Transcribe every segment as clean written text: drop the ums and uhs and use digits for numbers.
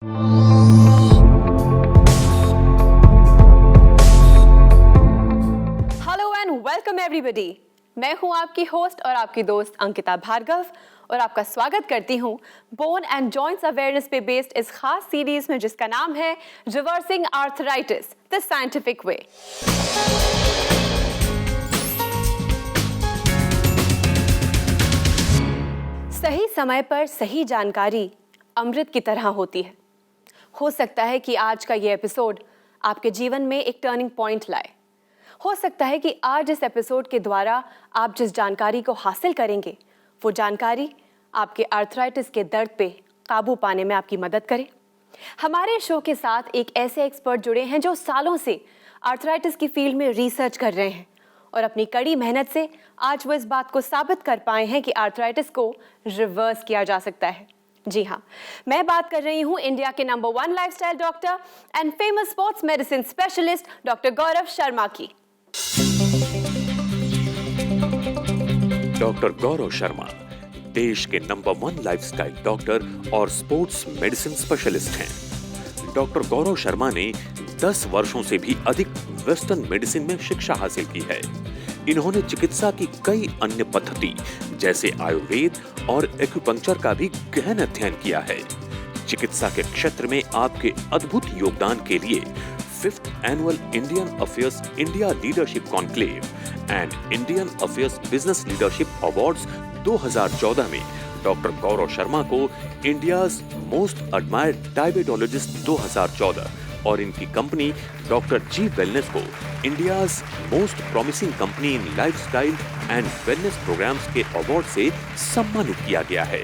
Hello and welcome everybody. मैं हूं आपकी होस्ट और आपकी दोस्त अंकिता भार्गव और आपका स्वागत करती हूं बोन एंड जॉइंट्स अवेयरनेस पे बेस्ड इस खास सीरीज में जिसका नाम है reversing arthritis the scientific way. सही समय पर सही जानकारी अमृत की तरह होती है। हो सकता है कि आज का ये एपिसोड आपके जीवन में एक टर्निंग पॉइंट लाए। हो सकता है कि आज इस एपिसोड के द्वारा आप जिस जानकारी को हासिल करेंगे वो जानकारी आपके आर्थराइटिस के दर्द पे काबू पाने में आपकी मदद करे। हमारे शो के साथ एक ऐसे एक्सपर्ट जुड़े हैं जो सालों से आर्थराइटिस की फील्ड में रिसर्च कर रहे हैं और अपनी कड़ी मेहनत से आज वो इस बात को साबित कर पाए हैं कि आर्थराइटिस को रिवर्स किया जा सकता है। जी हाँ, मैं बात कर रही हूँ इंडिया के number 1 lifestyle doctor and famous sports medicine specialist doctor Gaurav Sharma की। डॉक्टर गौरव शर्मा देश के नंबर 1 लाइफस्टाइल डॉक्टर और स्पोर्ट्स मेडिसिन स्पेशलिस्ट हैं। डॉक्टर गौरव शर्मा ने 10 वर्षों से भी अधिक वेस्टर्न मेडिसिन में शिक्षा हासिल की है। इन्होंने चिकित्सा की कई अन्य पद्धति जैसे आयुर्वेद और एक्यूपंक्चर का भी गहन अध्ययन किया है। चिकित्सा के क्षेत्र में आपके अद्भुत योगदान के लिए 5th annual Indian affairs India leadership conclave and Indian affairs business leadership awards 2014 में डॉक्टर गौरव शर्मा को इंडियाज मोस्ट एडमायर्ड डायबिटोलॉजिस्ट 2014 और इनकी कंपनी डॉक्टर जी वेलनेस को India's most promising company in lifestyle and wellness programmes के award से सम्मानित किया गया है।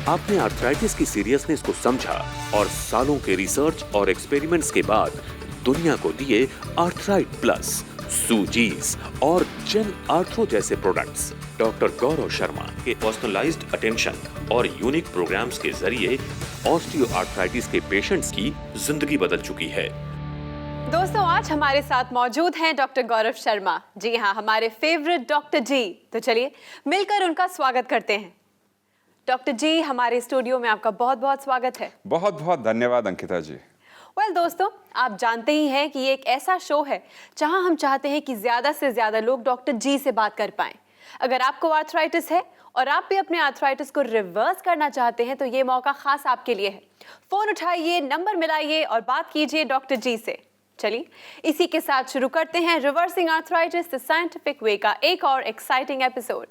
आपने आर्थराइटिस की सीरियसनेस को समझा और सालों के रिसर्च और एक्सपेरिमेंट्स के बाद दुनिया को दिए आर्थराइट प्लस, सूजीज और जेन आर्थरो जैसे प्रोडक्ट्स। डॉक्टर गौरव शर्मा के पर्सनलाइज्ड अटेंशन और यूनिक प्रोग्राम्स के जरिए ऑस्टियोआर्थराइटिस के पेशेंट्स की जिंदगी बदल चुकी है। दोस्तों, आज हमारे साथ मौजूद हैं डॉक्टर गौरव शर्मा। जी हाँ, हमारे फेवरेट डॉक्टर जी। तो चलिए मिलकर उनका स्वागत करते हैं। डॉक्टर जी, हमारे स्टूडियो में आपका बहुत बहुत स्वागत है। बहुत बहुत धन्यवाद अंकिता जी। दोस्तों, आप जानते ही हैं कि ये एक ऐसा शो है जहां हम चाहते हैं कि ज्यादा से ज्यादा लोग डॉक्टर जी से बात कर पाएं। अगर आपको आर्थराइटिस है और आप भी अपने आर्थराइटिस को रिवर्स करना चाहते हैं तो ये मौका खास आपके लिए है। फोन उठाइए, नंबर मिलाइए और बात कीजिए डॉक्टर जी से। चलिए इसी के साथ शुरू करते हैं reversing arthritis the scientific way का एक और एक्साइटिंग एपिसोड।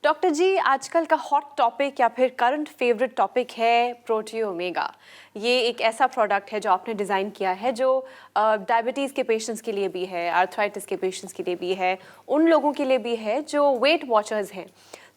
डॉक्टर जी, आजकल का हॉट टॉपिक या फिर करंट फेवरेट टॉपिक है प्रोटियोमेगा। ये एक ऐसा प्रोडक्ट है जो आपने डिज़ाइन किया है जो डायबिटीज़ के पेशेंट्स के लिए भी है, आर्थराइटिस के पेशेंट्स के लिए भी है, उन लोगों के लिए भी है जो वेट वॉचर्स हैं।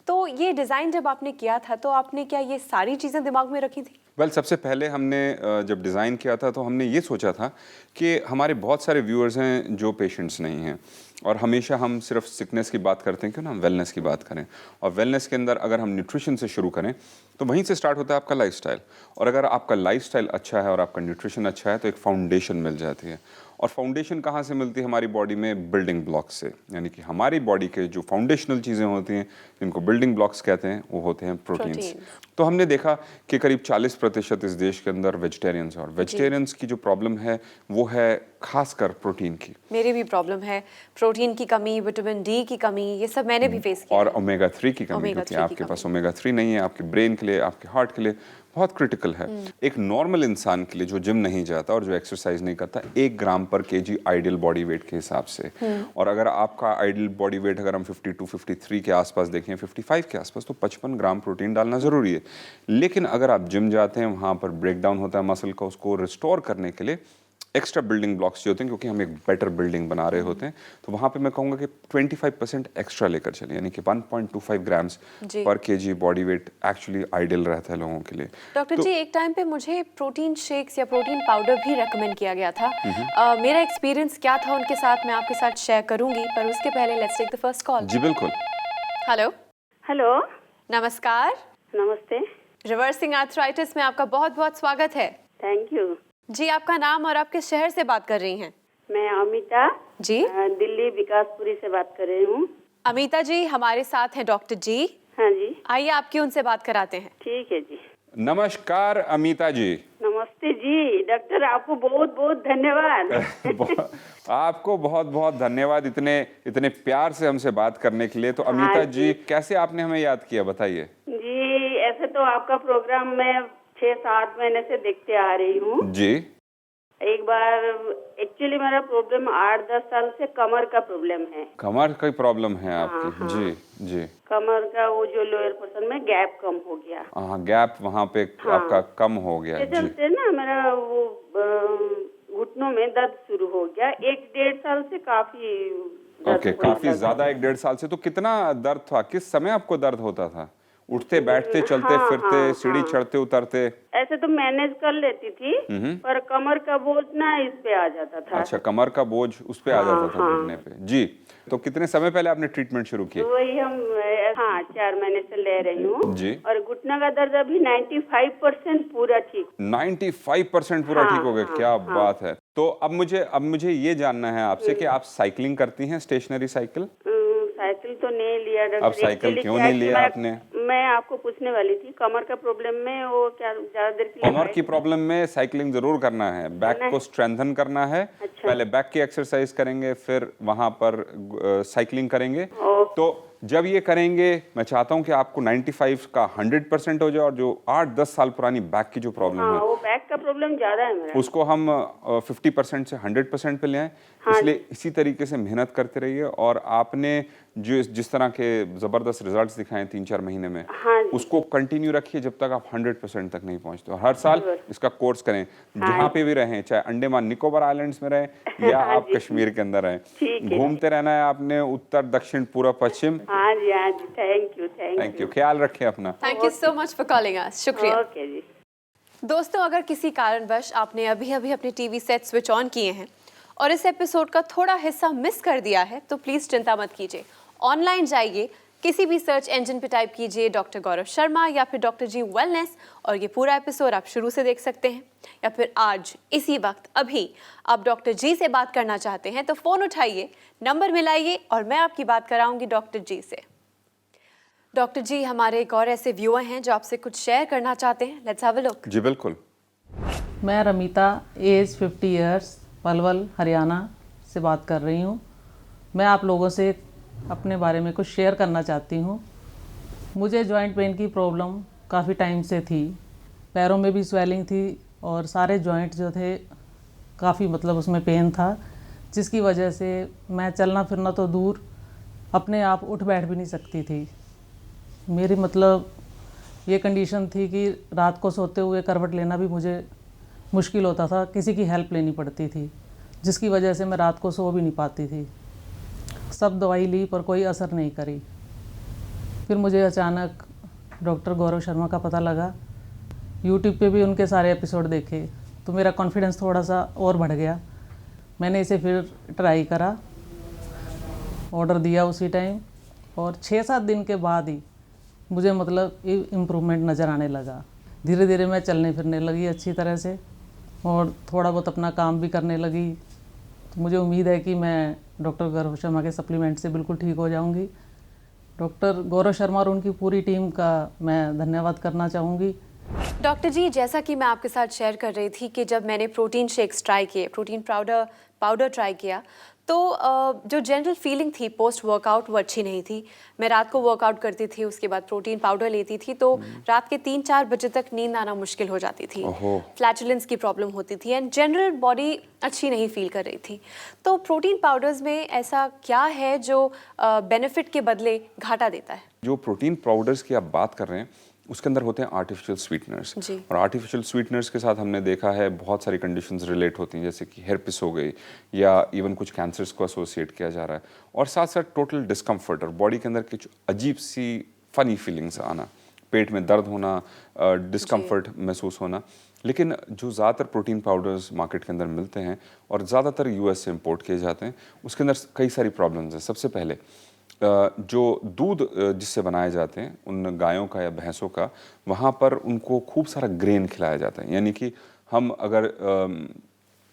तो ये डिज़ाइन जब आपने किया था तो आपने क्या ये सारी चीज़ें दिमाग में रखी थी? सबसे पहले हमने जब डिज़ाइन किया था तो हमने ये सोचा था कि हमारे बहुत सारे व्यूअर्स हैं जो पेशेंट्स नहीं हैं और हमेशा हम सिर्फ सिकनेस की बात करते हैं, क्यों ना हम वेलनेस की बात करें। और वेलनेस के अंदर अगर हम न्यूट्रिशन से शुरू करें तो वहीं से स्टार्ट होता है आपका लाइफस्टाइल। और अगर आपका लाइफस्टाइल अच्छा है और आपका न्यूट्रिशन अच्छा है तो एक फाउंडेशन मिल जाती है। और फाउंडेशन कहाँ से मिलती है हमारी बॉडी में? बिल्डिंग ब्लॉक्स से। यानी कि हमारी बॉडी के जो फाउंडेशनल चीज़ें होती हैं जिनको बिल्डिंग ब्लॉक्स कहते हैं वो होते हैं प्रोटीन्स। तो हमने देखा कि करीब 40% इस देश के अंदर वेजिटेरियंस हैं और वेजिटेरियंस की जो प्रॉब्लम है वो है खासकर प्रोटीन की। मेरी भी प्रॉब्लम है, प्रोटीन की कमी, विटामिन डी की कमी, ये सब मैंने भी फेस किया। और ओमेगा 3 की कमी, क्योंकि आपके पास ओमेगा 3 नहीं है, आपके ब्रेन के लिए, आपके हार्ट के लिए बहुत क्रिटिकल है। एक नॉर्मल इंसान के लिए जो जिम नहीं जाता और जो एक्सरसाइज नहीं करता, 1 ग्राम पर केजी आइडियल बॉडी वेट के हिसाब से। और अगर आपका आइडियल बॉडी वेट अगर हम 52, 53 के आसपास देखें, 55 के आसपास, तो 55 ग्राम प्रोटीन डालना जरूरी है। लेकिन अगर आप जिम जाते हैं, वहाँ पर ब्रेकडाउन होता है मसल का, उसको रिस्टोर करने के लिए एक्स्ट्रा बिल्डिंग ब्लॉक्स जो होते हैं, क्योंकि हम एक बेटर बिल्डिंग बना रहे होते हैं, तो वहाँ पे मैं कहूँगा कि 25% एक्स्ट्रा लेकर चले, यानी कि 1.25 ग्राम्स पर KG body weight actually ideal रहता है लोगों के लिए। डॉक्टर जी, एक टाइम पे मुझे प्रोटीन शेक्स या प्रोटीन पाउडर भी रेकमेंड किया गया था। मेरा एक्सपीरियंस क्या था उनके साथ मैं आपके साथ शेयर करूंगी, पर उसके पहले let's take the first call. जी बिल्कुल। हेलो। हेलो, नमस्कार। नमस्ते। रिवर्सिंग आर्थराइटिस में आपका बहुत बहुत स्वागत है। थैंक यू जी। आपका नाम और आपके शहर से बात कर रही हैं? मैं अमिता जी, दिल्ली विकासपुरी से बात कर रही हूँ। अमिता जी हमारे साथ हैं डॉक्टर जी। हाँ जी, आइए आपकी उनसे बात कराते हैं। ठीक है जी। नमस्कार अमिता जी। जी डॉक्टर, आपको बहुत बहुत धन्यवाद। आपको बहुत बहुत धन्यवाद इतने इतने प्यार से हमसे बात करने के लिए। तो अमिता जी, कैसे आपने हमें याद किया, बताइए। जी, ऐसे तो आपका प्रोग्राम मैं 6-7 महीने से देखते आ रही हूँ जी। एक बार एक्चुअली मेरा प्रॉब्लम 8-10 साल से कमर का प्रॉब्लम है। कमर का प्रॉब्लम है आपकी? हाँ। जी जी। कमर का वो जो लोअर पोर्शन में गैप कम हो गया। हाँ, गैप वहाँ पे आपका कम हो गया। इसके चलते ना मेरा वो घुटनों में दर्द शुरू हो गया। 1-1.5 साल से काफी दर्द ओके, होने काफी लगा। ज्यादा 1-1.5 साल से। तो कितना दर्द था, किस समय आपको दर्द होता था? उठते बैठते चलते फिरते, सीढ़ी चढ़ते उतरते? ऐसे तो मैनेज कर लेती थी, पर कमर का बोझ ना इस पे आ जाता था। अच्छा, कमर का बोझ उस पे आ जाता था घुटने पे। जी। तो कितने समय पहले आपने ट्रीटमेंट शुरू की? वही हम 4 महीने से ले रही हूँ जी। और घुटने का दर्द अभी 95% पूरा ठीक। 95% पूरा ठीक हो गया? क्या बात है। तो अब मुझे ये जानना है आपसे कि आप साइकिलिंग करती हैं, स्टेशनरी साइकिल? साइकिल तो नहीं लिया डॉक्टर। अब साइकिल क्यों नहीं लिया आपने? मैं आपको पूछने वाली थी, कमर का प्रॉब्लम में वो क्या ज्यादा देर के लिए कमर की प्रॉब्लम में साइकिलिंग जरूर करना है, बैक को स्ट्रेंथन करना है। अच्छा। पहले बैक की एक्सरसाइज करेंगे, फिर वहां पर साइकिलिंग करेंगे। तो जब ये करेंगे, मैं चाहता हूं कि आपको 95 का 100% हो जाए, और जो 8-10 साल पुरानी बैक की जो प्रॉब्लम है, वो बैक का प्रॉब्लम ज्यादा है मेरा, उसको हम 50% से 100% पे ले आए। इसलिए इसी तरीके से मेहनत करते रहिए। और आपने जिस तरह के जबरदस्त रिजल्ट्स दिखाए 3-4 महीने में, उसको कंटिन्यू रखिए जब तक आप 100% तक नहीं पहुंचते। और हर साल इसका कोर्स करें, जहाँ पे भी रहें, चाहे अंडमान निकोबार आइलैंड्स में रहें या आप कश्मीर के अंदर रहें, घूमते रहना है आपने, उत्तर दक्षिण पूर्व पश्चिम। हाँ जी, हाँ जी, थैंक यू। ख्याल रखें अपना। Thank you so much for calling अस। शुक्रिया। ओके जी। दोस्तों, अगर किसी कारणवश आपने अभी अभी अपने टीवी सेट स्विच ऑन किए हैं और इस एपिसोड का थोड़ा हिस्सा मिस कर दिया है, तो प्लीज़ चिंता मत कीजिए। ऑनलाइन जाइए, किसी भी सर्च इंजन पे टाइप कीजिए डॉक्टर गौरव शर्मा या फिर डॉक्टर जी वेलनेस, और ये पूरा एपिसोड आप शुरू से देख सकते हैं। या फिर आज इसी वक्त अभी आप डॉक्टर जी से बात करना चाहते हैं तो फ़ोन उठाइए, नंबर मिलाइए और मैं आपकी बात कराऊंगी डॉक्टर जी से। डॉक्टर जी, हमारे एक और ऐसे व्यूअर हैं जो आपसे कुछ शेयर करना चाहते हैं। Let's have a look. जी बिल्कुल। मैं रमिता, एज 50 इयर्स, पलवल, हरियाणा से बात कर रही हूँ। मैं आप लोगों से अपने बारे में कुछ शेयर करना चाहती हूँ। मुझे जॉइंट पेन की प्रॉब्लम काफ़ी टाइम से थी। पैरों में भी स्वेलिंग थी और सारे जॉइंट जो थे काफ़ी उसमें पेन था, जिसकी वजह से मैं चलना फिरना तो दूर, अपने आप उठ बैठ भी नहीं सकती थी। मेरी ये कंडीशन थी कि रात को सोते हुए करवट लेना भी मुझे मुश्किल होता था, किसी की हेल्प लेनी पड़ती थी, जिसकी वजह से मैं रात को सो भी नहीं पाती थी। सब दवाई ली पर कोई असर नहीं करी। फिर मुझे अचानक डॉक्टर गौरव शर्मा का पता लगा। यूट्यूब पे भी उनके सारे एपिसोड देखे तो मेरा कॉन्फिडेंस थोड़ा सा और बढ़ गया। मैंने इसे फिर ट्राई करा, ऑर्डर दिया उसी टाइम, और 6-7 दिन के बाद ही मुझे इम्प्रूवमेंट नज़र आने लगा। धीरे धीरे मैं चलने फिरने लगी अच्छी तरह से और थोड़ा बहुत अपना काम भी करने लगी। तो मुझे उम्मीद है कि मैं डॉक्टर गौरव शर्मा के सप्लीमेंट से बिल्कुल ठीक हो जाऊंगी। डॉक्टर गौरव शर्मा और उनकी पूरी टीम का मैं धन्यवाद करना चाहूँगी। डॉक्टर जी, जैसा कि मैं आपके साथ शेयर कर रही थी कि जब मैंने प्रोटीन शेक्स ट्राई किए, प्रोटीन पाउडर ट्राई किया, तो जो जनरल फीलिंग थी पोस्ट वर्कआउट वो अच्छी नहीं थी। मैं रात को वर्कआउट करती थी, उसके बाद प्रोटीन पाउडर लेती थी, तो रात के 3-4 बजे तक नींद आना मुश्किल हो जाती थी। फ्लैचुलेंस की प्रॉब्लम होती थी एंड जनरल बॉडी अच्छी नहीं फील कर रही थी। तो प्रोटीन पाउडर्स में ऐसा क्या है जो बेनिफिट के बदले घाटा देता है? जो प्रोटीन पाउडर्स की आप बात कर रहे हैं, उसके अंदर होते हैं आर्टिफिशियल स्वीटनर्स। और आर्टिफिशियल स्वीटनर्स के साथ हमने देखा है बहुत सारी कंडीशंस रिलेट होती हैं, जैसे कि हेरपिस हो गई या इवन कुछ कैंसर्स को एसोसिएट किया जा रहा है, और साथ साथ टोटल डिस्कम्फर्ट और बॉडी के अंदर कुछ अजीब सी फनी फीलिंग्स आना, पेट में दर्द होना, डिस्कम्फर्ट महसूस होना। लेकिन जो ज़्यादातर प्रोटीन पाउडर्स मार्केट के अंदर मिलते हैं और ज़्यादातर यूएस से इम्पोर्ट किए जाते हैं, उसके अंदर कई सारी प्रॉब्लम्स हैं। सबसे पहले जो दूध जिससे बनाए जाते हैं उन गायों का या भैंसों का, वहाँ पर उनको खूब सारा ग्रेन खिलाया जाता है। यानी कि हम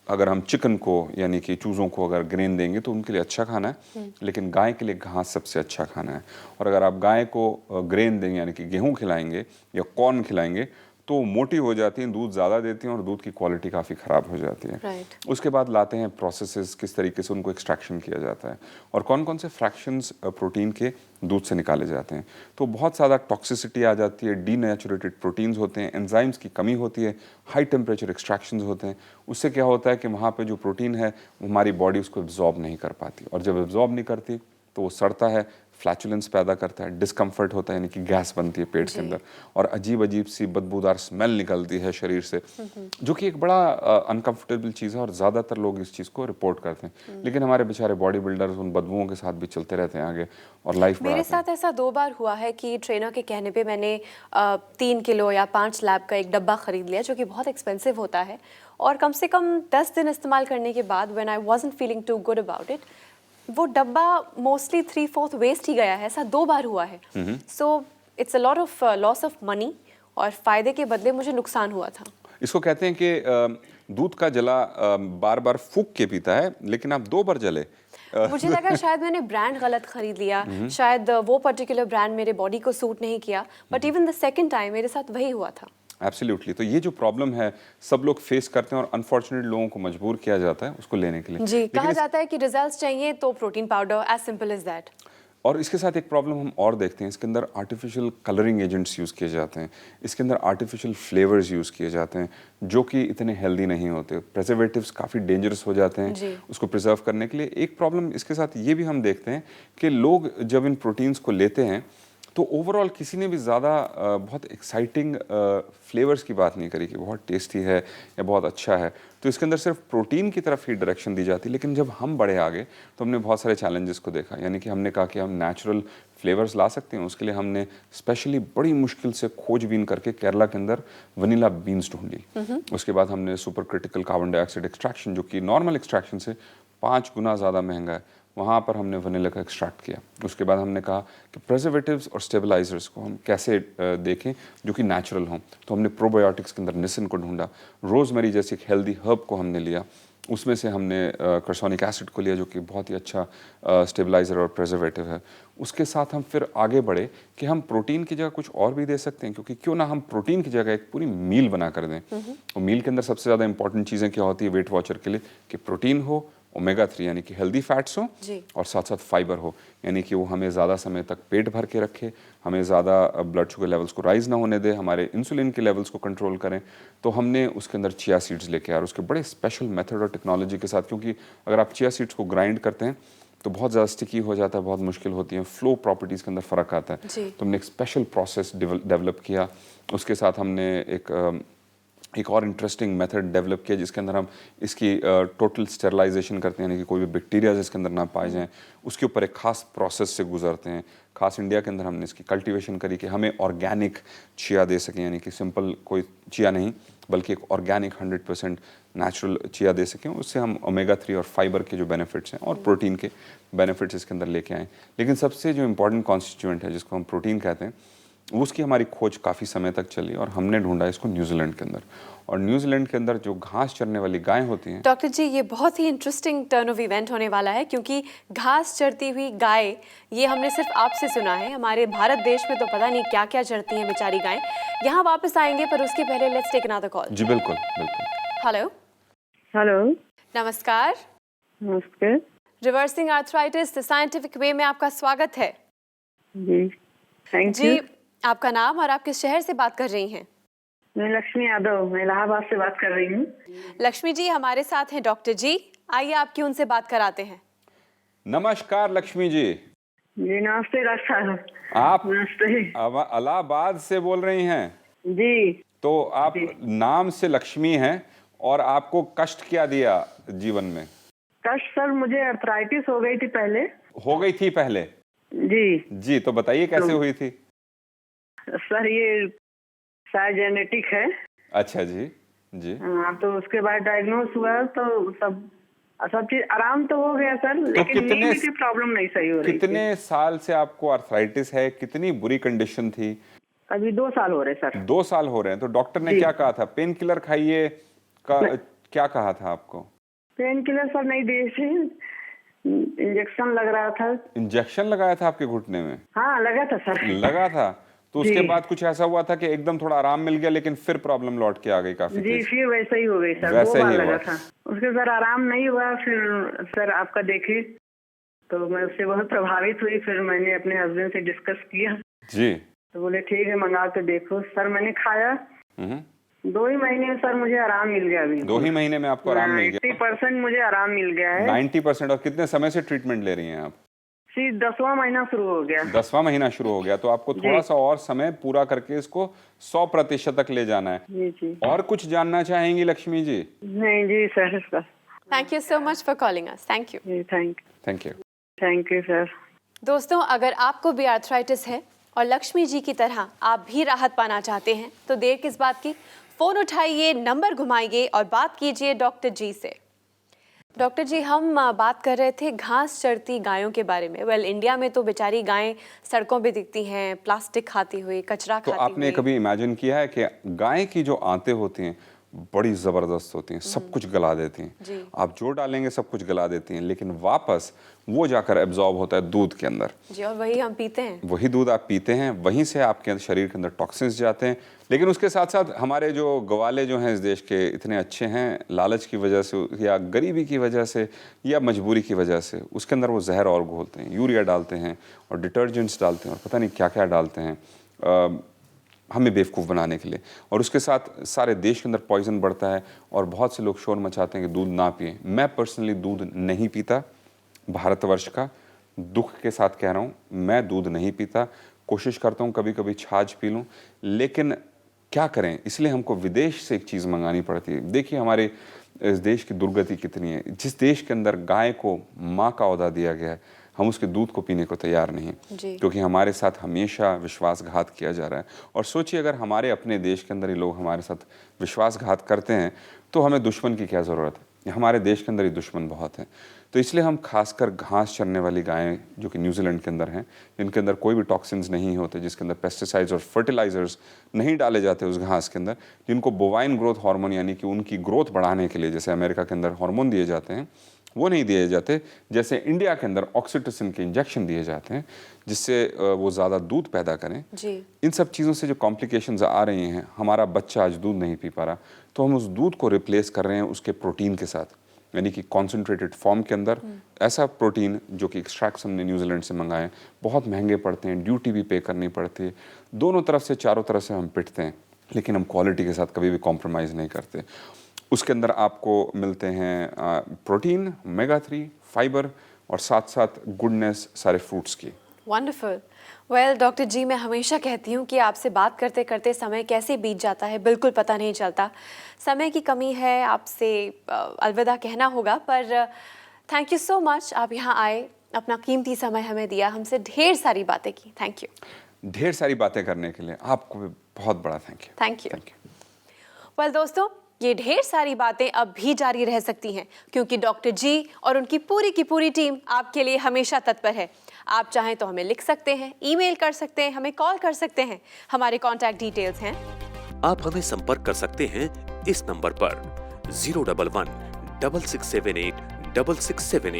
अगर हम चिकन को यानी कि चूज़ों को अगर ग्रेन देंगे तो उनके लिए अच्छा खाना है, लेकिन गाय के लिए घास सबसे अच्छा खाना है। और अगर आप गाय को ग्रेन देंगे यानी कि गेहूँ खिलाएंगे या कॉर्न खिलाएंगे तो मोटी हो जाती हैं, दूध ज़्यादा देती हैं और दूध की क्वालिटी काफ़ी ख़राब हो जाती है। Right. उसके बाद लाते हैं प्रोसेसेस, किस तरीके से उनको एक्सट्रैक्शन किया जाता है और कौन कौन से फ्रैक्शंस प्रोटीन के दूध से निकाले जाते हैं। तो बहुत ज़्यादा टॉक्सिसिटी आ जाती है, डीनेचुरेटेड प्रोटीन्स होते हैं, एंजाइम्स की कमी होती है, हाई टेम्परेचर एक्सट्रैक्शंस होते हैं। उससे क्या होता है कि वहाँ पे जो प्रोटीन है हमारी बॉडी उसको एब्जॉर्ब नहीं कर पाती और जब एब्जॉर्ब नहीं करती तो वो सड़ता है, फ्लैचुलेंस पैदा करता है, डिस्कम्फर्ट होता है यानी कि गैस बनती है पेट के अंदर और अजीब अजीब सी बदबूदार स्मेल निकलती है शरीर से, जो कि एक बड़ा अनकंफर्टेबल चीज़ है और ज़्यादातर लोग इस चीज़ को रिपोर्ट करते हैं। लेकिन हमारे बेचारे बॉडी बिल्डर्स उन बदबुओं के साथ भी चलते रहते हैं आगे और लाइफ मेरे साथ ऐसा 2 बार हुआ है कि ट्रेनर के कहने पे मैंने 3 किलो या 5 लैब का एक डब्बा खरीद लिया जो कि बहुत एक्सपेंसिव होता है और कम से कम 10 दिन इस्तेमाल करने के बाद when I wasn't feeling too good about it, वो डब्बा मोस्टली 3/4 वेस्ट ही गया है। ऐसा 2 बार हुआ है। So it's a lot of loss of money और फायदे के बदले मुझे नुकसान हुआ था। इसको कहते हैं कि दूध का जला बार बार फूंक के पीता है, लेकिन आप 2 बार जले। मुझे लगा शायद मैंने ब्रांड गलत खरीद लिया, शायद वो पर्टिकुलर ब्रांड मेरे बॉडी को सूट नहीं किया, but even the second time मेरे साथ वही हुआ था। एब्सोल्युटली। तो ये जो प्रॉब्लम है सब लोग फेस करते हैं और अनफॉर्चुनेट लोगों को मजबूर किया जाता है उसको लेने के लिए। जी, कहा जाता है कि रिजल्ट्स चाहिए तो protein powder, as simple as that. और इसके साथ एक प्रॉब्लम हम और देखते हैं, इसके अंदर आर्टिफिशियल कलरिंग एजेंट्स यूज़ किए जाते हैं, इसके अंदर आर्टिफिशियल फ्लेवर्स यूज़ किए जाते हैं जो कि इतने हेल्दी नहीं होते। प्रिजर्वेटिव्स काफ़ी डेंजरस हो जाते हैं उसको प्रिजर्व करने के लिए। एक प्रॉब्लम इसके साथ ये भी हम देखते हैं कि लोग जब इन प्रोटीन्स को लेते हैं तो ओवरऑल किसी ने भी ज़्यादा बहुत एक्साइटिंग फ्लेवर्स की बात नहीं करी कि बहुत टेस्टी है या बहुत अच्छा है। तो इसके अंदर सिर्फ प्रोटीन की तरफ ही डायरेक्शन दी जाती है। लेकिन जब हम बढ़े आगे तो हमने बहुत सारे चैलेंजेस को देखा, यानी कि हमने कहा कि हम नेचुरल फ्लेवर्स ला सकते हैं। उसके लिए हमने स्पेशली बड़ी मुश्किल से खोजबीन करके केरला के अंदर वनीला बीन्स ढूंढी। उसके बाद हमने super critical carbon dioxide extraction, जो कि नॉर्मल एक्सट्रैक्शन से 5 गुना ज़्यादा महंगा है, वहाँ पर हमने वनीला का एक्सट्रैक्ट किया। उसके बाद हमने कहा कि प्रिजर्वेटिव्स और स्टेबलाइजर्स को हम कैसे देखें जो कि नेचुरल हों। तो हमने प्रोबायोटिक्स के अंदर निसिन को ढूंढा, रोज़मेरी जैसी एक हेल्दी हर्ब को हमने लिया, उसमें से हमने कर्सोनिक एसिड को लिया जो कि बहुत ही अच्छा स्टेबलाइज़र और प्रिजर्वेटिव है। उसके साथ हम फिर आगे बढ़े कि हम प्रोटीन की जगह कुछ और भी दे सकते हैं, क्योंकि क्यों ना हम प्रोटीन की जगह एक पूरी मील बना कर दें। और मील के अंदर सबसे ज़्यादा इंपॉर्टेंट चीज़ें क्या होती है वेट वॉचर के लिए, कि प्रोटीन हो, ओमेगा 3 यानी कि हेल्दी फैट्स हो और साथ साथ फाइबर हो, यानी कि वो हमें ज़्यादा समय तक पेट भर के रखे, हमें ज़्यादा ब्लड शुगर लेवल्स को राइज ना होने दे, हमारे इंसुलिन के लेवल्स को कंट्रोल करें। तो हमने उसके अंदर चिया सीड्स लेके आए और उसके बड़े स्पेशल मेथड और टेक्नोलॉजी के साथ, क्योंकि अगर आप चिया सीड्स को ग्राइंड करते हैं तो बहुत ज़्यादा स्टिकी हो जाता है, बहुत मुश्किल होती है, फ्लो प्रॉपर्टीज़ के अंदर फ़र्क आता है। तो हमने एक स्पेशल प्रोसेस डेवलप किया। उसके साथ हमने एक और इंटरेस्टिंग मेथड डेवलप किया जिसके अंदर हम इसकी टोटल स्टेरलाइजेशन करते हैं, यानी कि कोई भी बैक्टीरिया इसके अंदर ना पाए जाएं। उसके ऊपर एक खास प्रोसेस से गुजरते हैं। खास इंडिया के अंदर हमने इसकी कल्टीवेशन करी कि हमें ऑर्गेनिक चिया दे सकें, यानी कि सिंपल कोई चिया नहीं बल्कि एक ऑर्गेनिक 100% नेचुरल चिया दे सकें। उससे हम ओमेगा 3 और फाइबर के जो बेनिफिट्स हैं और प्रोटीन के बेनिफिट्स इसके अंदर लेके आएँ। लेकिन सबसे जो इम्पॉर्टेंट कॉन्स्टिट्यूएंट है जिसको हम प्रोटीन कहते हैं, उसकी हमारी खोज काफ़ी समय तक चली और हमने ढूंढा इसको न्यूजीलैंड के अंदर। और न्यूजीलैंड के अंदर जो घास चरने वाली गायें होती हैं। डॉक्टर जी, ये बहुत ही इंटरेस्टिंग टर्न ऑफ इवेंट होने वाला है, क्योंकि घास चरती हुई गाय ये हमने सिर्फ आपसे सुना है। हमारे भारत देश में तो पता नहीं क्या क्या चरती हैं बेचारी गायें। यहाँ वापस आएंगे, पर उसके पहले लेट्स टेक अनदर कॉल। जी बिल्कुल बिल्कुल। हेलो हेलो, नमस्कार। नमस्ते reversing arthritis the scientific way में आपका स्वागत है। जी, थैंक जी, यू। आपका नाम और आप किस शहर से बात कर रही हैं? मैं लक्ष्मी यादव, मैं इलाहाबाद से बात कर रही हूँ। लक्ष्मी जी हमारे साथ हैं डॉक्टर जी, आइए आपकी उनसे बात कराते हैं। नमस्कार लक्ष्मी जी। जी नमस्ते डॉक्टर साहब। आप नमस्ते। इलाहाबाद से बोल रही हैं? जी। तो आप नाम से लक्ष्मी हैं और आपको कष्ट क्या दिया जीवन में? कष्ट सर, मुझे अर्थराइटिस हो गई थी पहले। हो गई थी पहले? जी। तो बताइए कैसे हुई थी? सर ये शायद जेनेटिक है। अच्छा जी। जी हाँ, तो उसके बाद डायग्नोस हुआ तो सब चीज आराम तो हो गया सर, लेकिन नींद की प्रॉब्लम नहीं सही हो रही। कितने साल से आपको अर्थराइटिस है? कितनी बुरी कंडीशन थी? अभी 2 साल हो रहे सर। 2 साल हो रहे हैं। तो डॉक्टर ने क्या कहा था? पेन किलर खाइए क्या कहा था आपको? पेन किलर सर नहीं दिए थे, इंजेक्शन लग रहा था। इंजेक्शन लगाया था आपके घुटने में? हाँ लगा था सर। लगा था। तो उसके बाद कुछ ऐसा हुआ था कि एकदम थोड़ा आराम मिल गया लेकिन फिर प्रॉब्लम लौट के आ गई काफी जी तेज? फिर वैसा ही हो गई सर, वैसा 2 बार ही लगा हुआ। था। उसके सर आराम नहीं हुआ, फिर सर आपका देखी तो मैं उससे बहुत प्रभावित हुई। फिर मैंने अपने हस्बैंड से डिस्कस किया जी। तो बोले ठीक है मंगा के देखो। सर मैंने खाया, हम्म। 2 ही महीने में सर मुझे आराम मिल गया। अभी 2 ही महीने में आपको आराम मिल गया? 90% मुझे आराम मिल गया है। 90%? और कितने समय से ट्रीटमेंट ले रही हैं आप? 10वां महीना शुरू हो गया। 10वां महीना शुरू हो गया, तो आपको थोड़ा सा और समय पूरा करके इसको 100% तक ले जाना है। जी जी। और कुछ जानना चाहेंगी लक्ष्मी जी? नहीं जी sir. Thank you so much for calling us. Thank you. जी thank you. Thank you sir. दोस्तों, अगर आपको भी आर्थराइटिस है और लक्ष्मी जी की तरह आप भी राहत पाना चाहते हैं तो देर किस बात की, फ़ोन उठाइए, नंबर घुमाइए और बात कीजिए डॉक्टर जी से। डॉक्टर जी, हम बात कर रहे थे घास चरती गायों के बारे में। वेल, इंडिया में तो बेचारी गायें सड़कों पे दिखती हैं, प्लास्टिक खाती हुई, कचरा तो खाती आपने हुई। कभी इमेजिन किया है कि गाय की जो आंतें होती हैं बड़ी ज़बरदस्त होती हैं, सब कुछ गला देती जी। हैं। आप जो डालेंगे सब कुछ गला देती हैं, लेकिन वापस वो जाकर एब्जॉर्ब होता है दूध के अंदर। जी, और वही हम पीते हैं। वही दूध आप पीते हैं, वहीं से आपके शरीर के अंदर टॉक्सिन्स जाते हैं। लेकिन उसके साथ साथ हमारे जो गवाले जो हैं इस देश के इतने अच्छे हैं, लालच की वजह से या गरीबी की वजह से या मजबूरी की वजह से उसके अंदर वो जहर और घोलते हैं, यूरिया डालते हैं और डिटर्जेंट्स डालते हैं और पता नहीं क्या क्या डालते हैं हमें बेवकूफ़ बनाने के लिए। और उसके साथ सारे देश के अंदर पॉइजन बढ़ता है और बहुत से लोग शोर मचाते हैं कि दूध ना पिएं। मैं पर्सनली दूध नहीं पीता, भारतवर्ष का दुख के साथ कह रहा हूँ, मैं दूध नहीं पीता। कोशिश करता हूँ कभी कभी छाछ पी लूँ, लेकिन क्या करें, इसलिए हमको विदेश से एक चीज़ मंगानी पड़ती है। देखिए हमारे इस देश की दुर्गति कितनी है। जिस देश के अंदर गाय को माँ का ओहदा दिया गया है, हम उसके दूध को पीने को तैयार नहीं, क्योंकि हमारे साथ हमेशा विश्वासघात किया जा रहा है। और सोचिए अगर हमारे अपने देश के अंदर ही लोग हमारे साथ विश्वासघात करते हैं तो हमें दुश्मन की क्या ज़रूरत है। हमारे देश के अंदर ही दुश्मन बहुत हैं। तो इसलिए हम खासकर घास चरने वाली गायें जो कि न्यूजीलैंड के अंदर हैं, जिनके अंदर कोई भी टॉक्सिन्स नहीं होते, जिसके अंदर पेस्टिसाइड्स और फर्टिलाइजर्स नहीं डाले जाते उस घास के अंदर, जिनको बोवाइन ग्रोथ हार्मोन यानी कि उनकी ग्रोथ बढ़ाने के लिए जैसे अमेरिका के अंदर हार्मोन दिए जाते हैं वो नहीं दिए जाते, जैसे इंडिया के अंदर ऑक्सीटोसिन के इंजेक्शन दिए जाते हैं जिससे वो ज़्यादा दूध पैदा करें। जी। इन सब चीज़ों से जो कॉम्प्लिकेशंस आ रही हैं, हमारा बच्चा आज दूध नहीं पी पा रहा, तो हम उस दूध को रिप्लेस कर रहे हैं उसके प्रोटीन के साथ, यानी कि कॉन्सेंट्रेटेड फॉर्म के अंदर ऐसा प्रोटीन जो कि एक्सट्रैक्ट्स हमने न्यूजीलैंड से मंगाए, बहुत महंगे पड़ते हैं, ड्यूटी भी पे करनी पड़ती है, दोनों तरफ से चारों तरफ से हम पिटते हैं, लेकिन हम क्वालिटी के साथ कभी भी कॉम्प्रोमाइज़ नहीं करते। उसके अंदर आपको मिलते हैं प्रोटीन, ओमेगा-3, फाइबर और साथ साथ गुडनेस सारे फ्रूट्स की। वंडरफुल। वेल डॉक्टर जी, मैं हमेशा कहती हूँ कि आपसे बात करते करते समय कैसे बीत जाता है बिल्कुल पता नहीं चलता। समय की कमी है, आपसे अलविदा कहना होगा, पर थैंक यू सो मच, आप यहाँ आए, अपना कीमती समय हमें दिया, हमसे ढेर सारी बातें की। Thank you. ढेर सारी बातें करने के लिए आपको भी बहुत बड़ा thank you. Thank you. Well दोस्तों, ये ढेर सारी बातें अब भी जारी रह सकती हैं क्योंकि डॉक्टर जी और उनकी पूरी की पूरी टीम आपके लिए हमेशा तत्पर है। आप चाहें तो हमें लिख सकते हैं, ईमेल कर सकते हैं, हमें कॉल कर सकते हैं। हमारे कॉन्टैक्ट डिटेल्स हैं। आप हमें संपर्क कर सकते हैं इस नंबर पर 011 6678 6678।